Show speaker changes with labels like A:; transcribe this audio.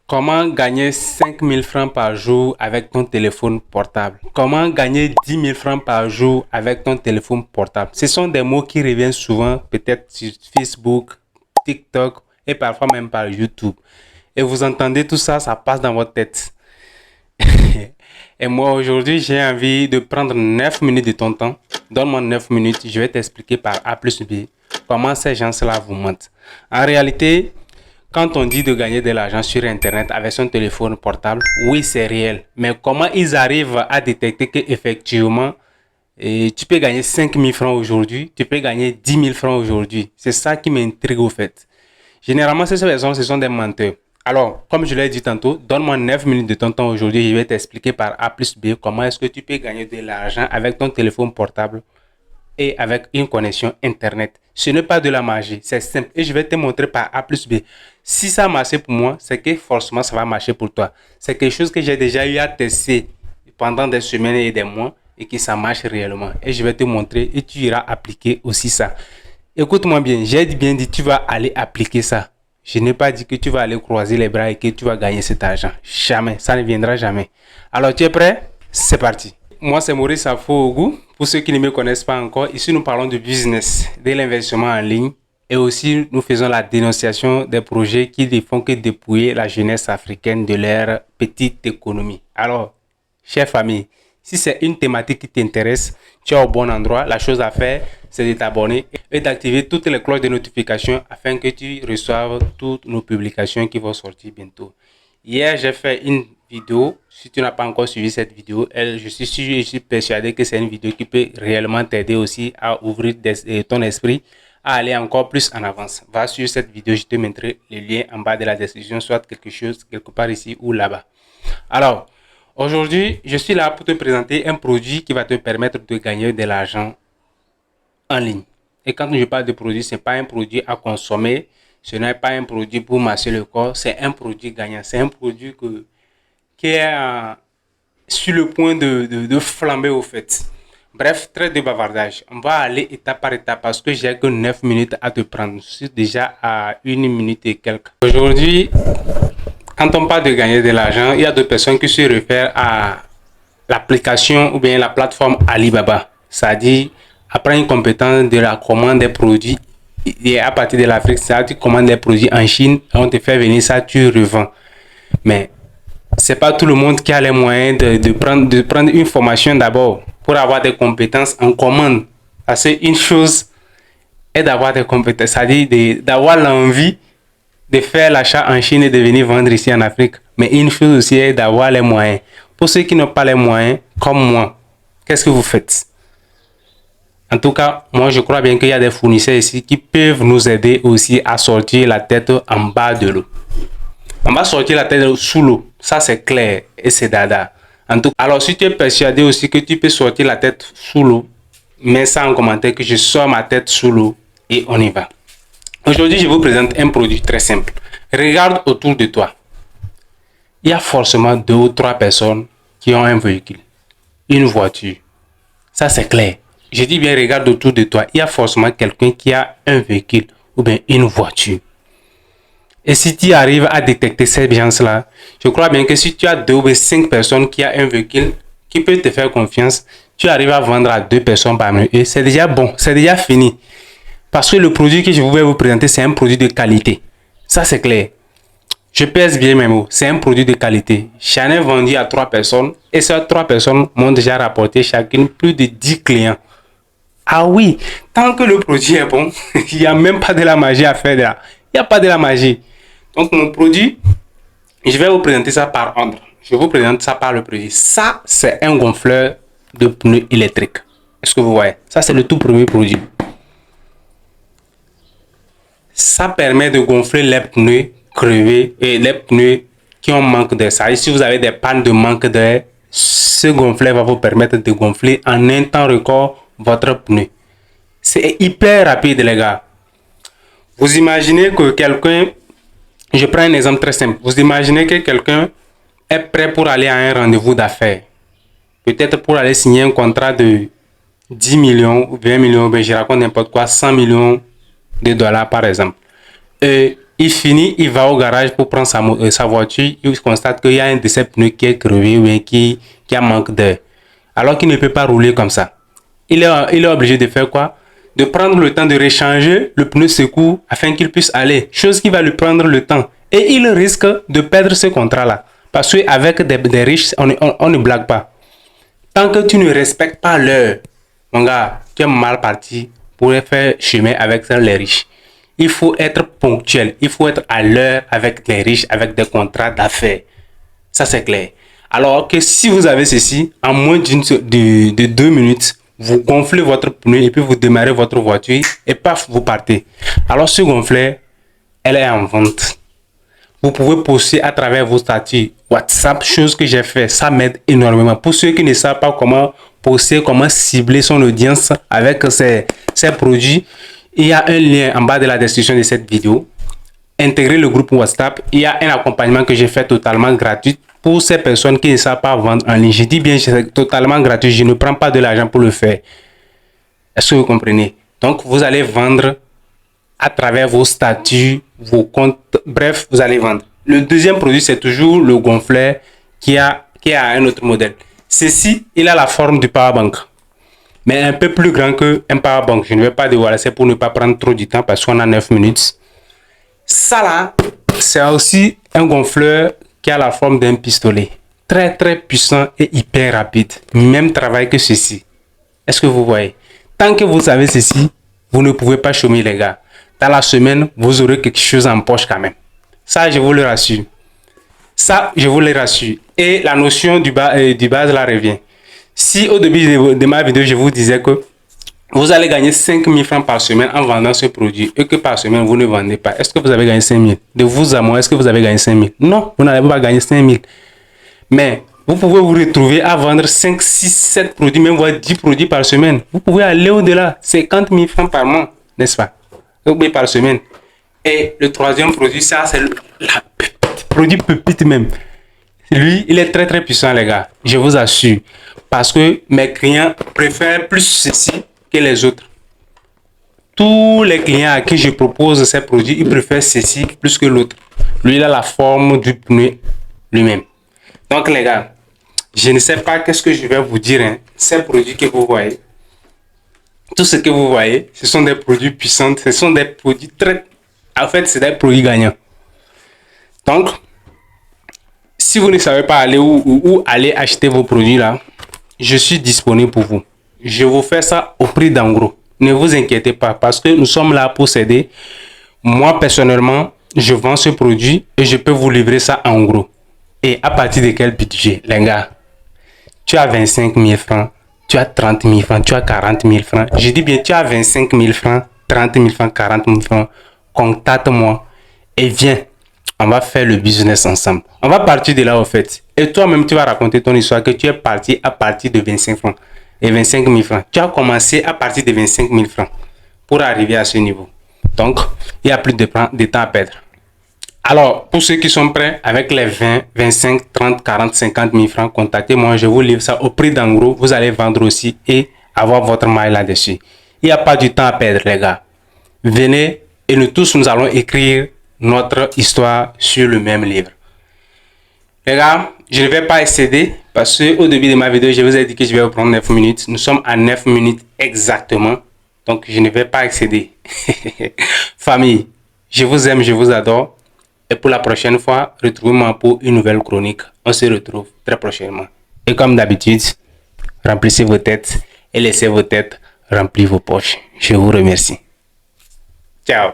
A: Comment gagner 5 000 francs par jour avec ton téléphone portable? Comment gagner 10 000 francs par jour avec ton téléphone portable? Ce sont des mots qui reviennent souvent, peut-être sur Facebook, TikTok et parfois même par YouTube. Et vous entendez tout ça, ça passe dans votre tête. Et moi, aujourd'hui, j'ai envie de prendre 9 minutes de ton temps. Donne-moi 9 minutes, je vais t'expliquer par A plus B comment ces gens-là vous mentent. En réalité, quand on dit de gagner de l'argent sur Internet avec son téléphone portable, oui, c'est réel. Mais comment ils arrivent à détecter qu'effectivement, tu peux gagner 5 000 francs aujourd'hui, tu peux gagner 10 000 francs aujourd'hui. C'est ça qui m'intrigue au fait. Généralement, ces personnes, ce sont des menteurs. Alors, comme je l'ai dit tantôt, donne-moi 9 minutes de ton temps aujourd'hui. Je vais t'expliquer par A plus B comment est-ce que tu peux gagner de l'argent avec ton téléphone portable et avec une connexion Internet. Ce n'est pas de la magie, c'est simple. Et je vais te montrer par A plus B. Si ça a marché pour moi, c'est que forcément ça va marcher pour toi. C'est quelque chose que j'ai déjà eu à tester pendant des semaines et des mois et que ça marche réellement. Et je vais te montrer et tu iras appliquer aussi ça. Écoute-moi bien, j'ai bien dit tu vas aller appliquer ça. Je n'ai pas dit que tu vas aller croiser les bras et que tu vas gagner cet argent. Jamais, ça ne viendra jamais. Alors tu es prêt? C'est parti. Moi, c'est Maurice Afo-Ogou. Pour ceux qui ne me connaissent pas encore, ici nous parlons de business, de l'investissement en ligne et aussi nous faisons la dénonciation des projets qui ne font que dépouiller la jeunesse africaine de leur petite économie. Alors, chère famille, si c'est une thématique qui t'intéresse, tu es au bon endroit. La chose à faire, c'est de t'abonner et d'activer toutes les cloches de notification afin que tu reçoives toutes nos publications qui vont sortir bientôt. Hier, j'ai fait une vidéo. Si tu n'as pas encore suivi cette vidéo, je suis persuadé que c'est une vidéo qui peut réellement t'aider aussi à ouvrir ton esprit, à aller encore plus en avance. Va sur cette vidéo, je te mettrai le lien en bas de la description, soit quelque part ici ou là-bas. Alors, aujourd'hui, je suis là pour te présenter un produit qui va te permettre de gagner de l'argent en ligne. Et quand je parle de produit, ce n'est pas un produit à consommer, ce n'est pas un produit pour masser le corps, c'est un produit gagnant. C'est un produit qui est sur le point de flamber au fait. Bref, très de bavardage. On va aller étape par étape parce que j'ai que 9 minutes à te prendre. Je suis déjà à 1 minute et quelques. Aujourd'hui, quand on parle de gagner de l'argent, il y a deux personnes qui se réfèrent à l'application ou bien la plateforme Alibaba. C'est-à-dire, après une compétence de la commande des produits, et à partir de l'Afrique, c'est-à-dire tu commandes des produits en Chine, on te fait venir ça, tu revends. Mais c'est pas tout le monde qui a les moyens de prendre une formation d'abord pour avoir des compétences en commande. Parce qu'une chose est d'avoir des compétences, c'est-à-dire d'avoir l'envie de faire l'achat en Chine et de venir vendre ici en Afrique. Mais une chose aussi est d'avoir les moyens. Pour ceux qui n'ont pas les moyens, comme moi, qu'est-ce que vous faites? En tout cas, moi je crois bien qu'il y a des fournisseurs ici qui peuvent nous aider aussi à sortir la tête en bas de l'eau. On va sortir la tête sous l'eau, ça c'est clair et c'est dada. En tout cas, alors si tu es persuadé aussi que tu peux sortir la tête sous l'eau, mets ça en commentaire que je sors ma tête sous l'eau et on y va. Aujourd'hui, je vous présente un produit très simple. Regarde autour de toi. Il y a forcément 2 ou 3 personnes qui ont un véhicule, une voiture. Ça c'est clair. Je dis bien, regarde autour de toi. Il y a forcément quelqu'un qui a un véhicule ou bien une voiture. Et si tu arrives à détecter ces gens-là, je crois bien que si tu as 2 ou 5 personnes qui ont un véhicule qui peut te faire confiance, tu arrives à vendre à 2 personnes parmi eux. C'est déjà bon, c'est déjà fini. Parce que le produit que je vais vous présenter, c'est un produit de qualité. Ça, c'est clair. Je pèse bien mes mots. C'est un produit de qualité. J'en ai vendu à 3 personnes et ces 3 personnes m'ont déjà rapporté chacune plus de 10 clients. Ah oui, tant que le produit est bon, il n'y a même pas de la magie à faire là. Il n'y a pas de la magie. Donc mon produit, je vais vous présenter ça par ordre. Je vous présente ça par le produit. Ça, c'est un gonfleur de pneus électriques. Est-ce que vous voyez? Ça, c'est le tout premier produit. Ça permet de gonfler les pneus crevés et les pneus qui ont manque d'air. Ça veut dire si vous avez des pannes de manque d'air, ce gonfleur va vous permettre de gonfler en un temps record votre pneu. C'est hyper rapide les gars. Vous imaginez que quelqu'un, je prends un exemple très simple. Vous imaginez que quelqu'un est prêt pour aller à un rendez-vous d'affaires. Peut-être pour aller signer un contrat de 10 millions ou 20 millions, ben je raconte n'importe quoi, 100 millions de dollars par exemple. Et Il finit, il va au garage pour prendre sa voiture. Il constate qu'il y a un de ses pneus qui est crevé ou bien qui a manque d'air. Alors qu'il ne peut pas rouler comme ça. Il est obligé de faire quoi? De prendre le temps de réchanger le pneu secours afin qu'il puisse aller. Chose qui va lui prendre le temps. Et il risque de perdre ce contrat-là. Parce qu'avec des riches, on ne blague pas. Tant que tu ne respectes pas l'heure, mon gars, tu es mal parti pour faire chemin avec les riches. Il faut être ponctuel. Il faut être à l'heure avec les riches, avec des contrats d'affaires. Ça, c'est clair. Alors que si vous avez ceci, en moins de 2 minutes, vous gonflez votre pneu et puis vous démarrez votre voiture et paf, vous partez. Alors, ce gonfleur, elle est en vente. Vous pouvez poster à travers vos statuts WhatsApp, chose que j'ai fait. Ça m'aide énormément. Pour ceux qui ne savent pas comment poster, comment cibler son audience avec ces produits, il y a un lien en bas de la description de cette vidéo. Intégrez le groupe WhatsApp. Il y a un accompagnement que j'ai fait totalement gratuit pour ces personnes qui ne savent pas vendre en ligne. Je dis bien, c'est totalement gratuit. Je ne prends pas de l'argent pour le faire. Est-ce que vous comprenez? Donc, vous allez vendre à travers vos statuts, vos comptes. Bref, vous allez vendre. Le deuxième produit, c'est toujours le gonfleur qui a un autre modèle. Ceci, il a la forme du powerbank, mais un peu plus grand qu'un powerbank. Je ne vais pas dévoiler, c'est pour ne pas prendre trop du temps parce qu'on a 9 minutes. Ça là, c'est aussi un gonfleur qui a la forme d'un pistolet. Très très puissant et hyper rapide. Même travail que ceci. Est-ce que vous voyez? Tant que vous avez ceci, vous ne pouvez pas chômer les gars. Dans la semaine, vous aurez quelque chose en poche quand même. Ça, je vous le rassure. Ça, je vous le rassure. Et la notion du base là revient. Si au début de ma vidéo, je vous disais que vous allez gagner 5 000 francs par semaine en vendant ce produit et que par semaine, vous ne vendez pas. Est-ce que vous avez gagné 5 000? De vous à moi, est-ce que vous avez gagné 5 000? Non, vous n'avez pas gagné 5 000. Mais vous pouvez vous retrouver à vendre 5, 6, 7 produits, même voire 10 produits par semaine. Vous pouvez aller au-delà, 50 000 francs par mois, n'est-ce pas? Oui, par semaine. Et le troisième produit, ça, c'est le produit pépite même. Lui, il est très très puissant, les gars. Je vous assure. Parce que mes clients préfèrent plus ceci que les autres. Tous les clients à qui je propose ces produits, ils préfèrent ceci plus que l'autre. Lui, il a la forme du pneu lui-même. Donc, les gars, je ne sais pas qu'est-ce que je vais vous dire. Hein. Ces produits que vous voyez, tout ce que vous voyez, ce sont des produits puissants. Ce sont des produits très... En fait, c'est des produits gagnants. Donc, si vous ne savez pas aller où aller acheter vos produits là, je suis disponible pour vous. Je vous fais ça au prix d'en gros. Ne vous inquiétez pas parce que nous sommes là pour s'aider. Moi, personnellement, je vends ce produit et je peux vous livrer ça en gros. Et à partir de quel budget, les gars? Tu as 25 000 francs, tu as 30 000 francs, tu as 40 000 francs. Je dis bien, tu as 25 000 francs, 30 000 francs, 40 000 francs. Contacte-moi et viens. On va faire le business ensemble. On va partir de là, au fait. Et toi-même, tu vas raconter ton histoire que tu es parti à partir de 25 francs et 25 000 francs. Tu as commencé à partir de 25 000 francs pour arriver à ce niveau. Donc, il n'y a plus de temps à perdre. Alors, pour ceux qui sont prêts, avec les 20, 25, 30, 40, 50 000 francs, contactez-moi. Je vous livre ça au prix d'en gros. Vous allez vendre aussi et avoir votre maille là-dessus. Il n'y a pas du temps à perdre, les gars. Venez et nous tous, nous allons écrire notre histoire sur le même livre. Les gars, je ne vais pas excéder parce qu'au début de ma vidéo, je vous ai dit que je vais vous prendre 9 minutes. Nous sommes à 9 minutes exactement. Donc, je ne vais pas excéder. Famille, je vous aime, je vous adore. Et pour la prochaine fois, retrouvez-moi pour une nouvelle chronique. On se retrouve très prochainement. Et comme d'habitude, remplissez vos têtes et laissez vos têtes remplir vos poches. Je vous remercie. Ciao.